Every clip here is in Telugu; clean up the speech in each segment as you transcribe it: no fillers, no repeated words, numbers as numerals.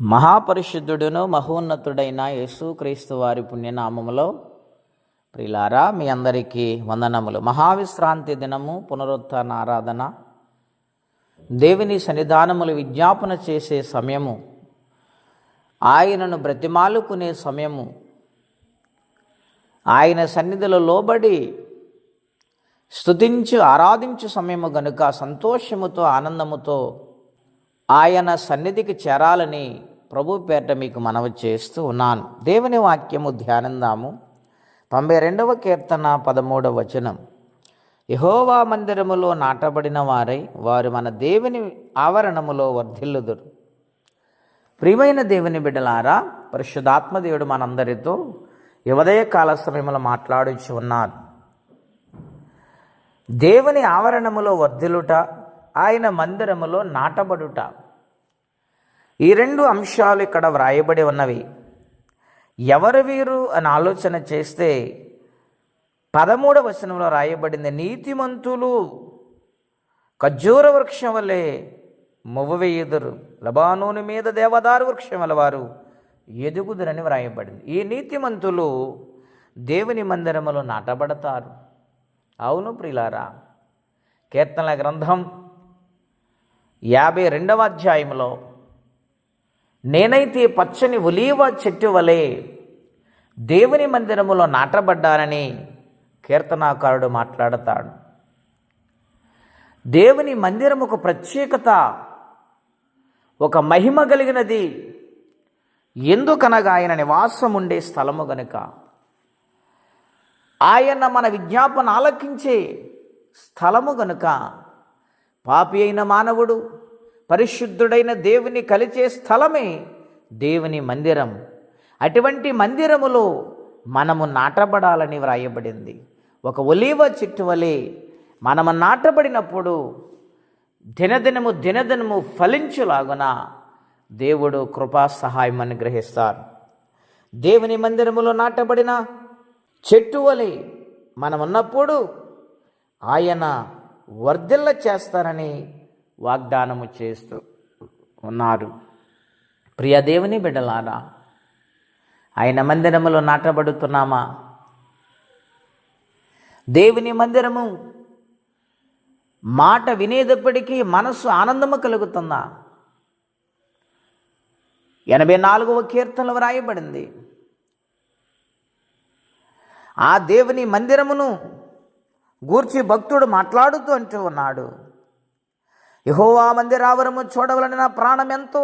మహాపరిశుద్ధుడును మహోన్నతుడైన యేసుక్రీస్తు వారి పుణ్యనామములో ప్రియులారా, మీ అందరికీ వందనములు. మహావిశ్రాంతి దినము, పునరుత్థాన ఆరాధన, దేవుని సన్నిధానములు విజ్ఞాపన చేసే సమయము, ఆయనను బ్రతిమాలుకునే సమయము, ఆయన సన్నిధిలో లోబడి స్తుతించు ఆరాధించు సమయము గనుక సంతోషముతో ఆనందముతో ఆయన సన్నిధికి చేరాలని ప్రభు పేరిట మీకు మనవి చేస్తూ ఉన్నాను. దేవుని వాక్యము ధ్యానిద్దాము. 92వ కీర్తన 13వ వచనం. యెహోవా మందిరములో నాటబడిన వారై వారు మన దేవుని ఆవరణములో వర్ధిల్లుదురు. ప్రియమైన దేవుని బిడ్డలారా, పరిశుద్ధాత్మ దేవుడు మనందరితో ఉదయ కాల సమయంలో మాట్లాడుచు ఉన్నారు. దేవుని ఆవరణములో వర్ధిల్లుట, ఆయన మందిరములో నాటబడుట, ఈ రెండు అంశాలు ఇక్కడ వ్రాయబడి ఉన్నవి. ఎవరు వీరు అని ఆలోచన చేస్తే 13వ వచనంలో రాయబడింది, నీతిమంతులు ఖర్జూర వృక్షం వలె మొవ్వవేయుదురు, లబానోను మీద దేవదారు వృక్షం వల్ల వారు ఎదుగుదురని వ్రాయబడింది. ఈ నీతిమంతులు దేవుని మందిరములో నాటబడతారు. అవును ప్రియులారా, కీర్తనల గ్రంథం 52వ అధ్యాయంలో నేనైతే పచ్చని ఒలీవ చెట్టు వలె దేవుని మందిరములో నాటబడ్డానని కీర్తనాకారుడు మాట్లాడతాడు. దేవుని మందిరం ఒక ప్రత్యేకత, ఒక మహిమ కలిగినది. ఎందుకనగా ఆయన నివాసం ఉండే స్థలము గనుక, ఆయన మన విజ్ఞాపన ఆలకించే స్థలము గనుక, పాపి అయిన మానవుడు పరిశుద్ధుడైన దేవుని కలిచే స్థలమే దేవుని మందిరం. అటువంటి మందిరములో మనము నాటబడాలని వ్రాయబడింది. ఒక ఒలీవ చెట్టు వలె మనము నాటబడినప్పుడు దినదినము ఫలించులాగున దేవుడు కృపా సహాయం అనుగ్రహిస్తారు. దేవుని మందిరములో నాటబడిన చెట్టు వలె మనమున్నప్పుడు ఆయన వర్ధిల్ల చేస్తారని వాగ్దానము చేస్తూ ఉన్నారు. ప్రియ దేవుని బిడ్డలారా, ఆయన మందిరములో నాటబడుతున్నామా? దేవుని మందిరము మాట వినేటప్పటికీ మనస్సు ఆనందము కలుగుతుందా? 84వ కీర్తనలో వ్రాయబడింది, ఆ దేవుని మందిరమును గూర్చి భక్తుడు మాట్లాడుతూ అంటూ ఉన్నాడు, యెహోవా మందిరావరము చూడవలని నా ప్రాణం ఎంతో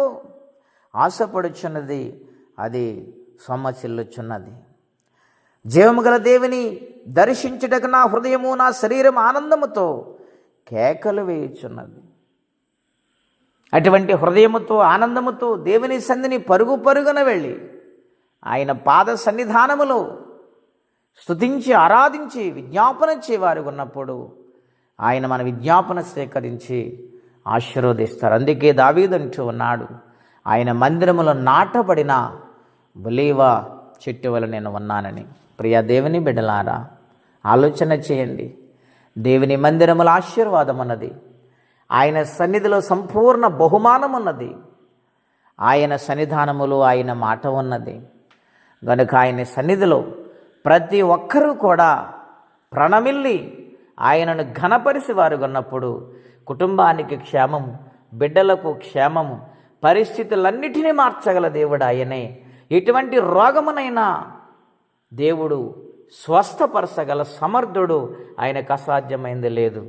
ఆశపడుచున్నది, అది సొమ్మసిల్లుచున్నది. జీవము గల దేవుని దర్శించుటకు నా హృదయము నా శరీరం ఆనందముతో కేకలు వేయుచున్నది. అటువంటి హృదయముతో ఆనందముతో దేవుని సన్నిధిని పరుగున వెళ్ళి ఆయన పాద సన్నిధానములో స్తుతించి ఆరాధించి విజ్ఞాపన చేయవారు ఉన్నప్పుడు ఆయన మన విజ్ఞాపన స్వీకరించి ఆశీర్వదిస్తారు. అందుకే దావీదు అంటూ ఉన్నాడు, ఆయన మందిరములో నాటబడిన ఒలీవ చెట్టు వలె నేను ఉన్నానని. ప్రియ దేవుని బిడ్డలారా, ఆలోచన చేయండి. దేవుని మందిరముల ఆశీర్వాదం ఉన్నది, ఆయన సన్నిధిలో సంపూర్ణ బహుమానం ఉన్నది, ఆయన సన్నిధానములో ఆయన మాట ఉన్నది. కనుక ఆయన సన్నిధిలో ప్రతి ఒక్కరూ కూడా ప్రణమిల్లి ఆయనను ఘనపరిచి వారు ఉన్నప్పుడు కుటుంబానికి క్షేమము, బిడ్డలకు క్షేమము, పరిస్థితులన్నిటినీ మార్చగల దేవుడు ఆయనే. ఎటువంటి రోగమునైనా దేవుడు స్వస్థపరచగల సమర్థుడు, ఆయనకు అసాధ్యమైంది లేదు.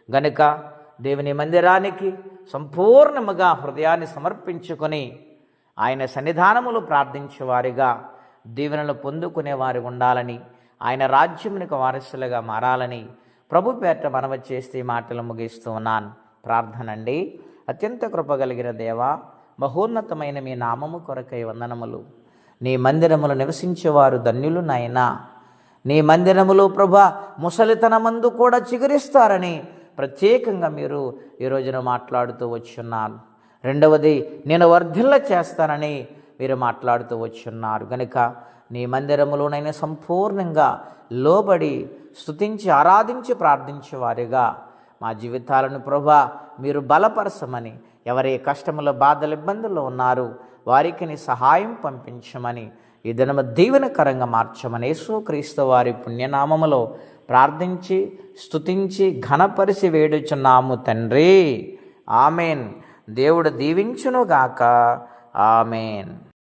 గనుక దేవుని మందిరానికి సంపూర్ణముగా హృదయాన్ని సమర్పించుకొని ఆయన సన్నిధానములు ప్రార్థించేవారిగా దీవెనలు పొందుకునే వారు ఉండాలని, ఆయన రాజ్యమునికి వారసులుగా మారాలని ప్రభు పేరిట మనవి చేస్తే మాటలు ముగిస్తూ ఉన్నాను. ప్రార్థన అండి. అత్యంత కృపగలిగిన దేవా, మహోన్నతమైన మీ నామము కొరకై వందనములు. నీ మందిరములు నివసించేవారు ధన్యులు నాయనా. నీ మందిరములు ప్రభా ముసలితనమందు కూడా చిగురిస్తారని ప్రత్యేకంగా మీరు ఈ రోజున మాట్లాడుతూ వచ్చున్నారు. రెండవది, నేను వర్ధిల్ల చేస్తానని మీరు మాట్లాడుతూ వచ్చున్నారు. కనుక నీ మందిరములోనైనా సంపూర్ణంగా లోబడి స్తుతించి ఆరాధించి ప్రార్థించేవారిగా మా జీవితాలను ప్రభా మీరు బలపరచమని ఎవరి కష్టముల బాధలు ఇబ్బందుల్లో ఉన్నారు వారికి నీ సహాయం పంపించమని, ఈ దినము దీవెనకరంగా మార్చమని యేసుక్రీస్తు వారి పుణ్యనామములో ప్రార్థించి స్తుతించి ఘనపరిచి వేడుచున్నాము తండ్రి. ఆమెన్. దేవుడు దీవించునుగాక. ఆమెన్.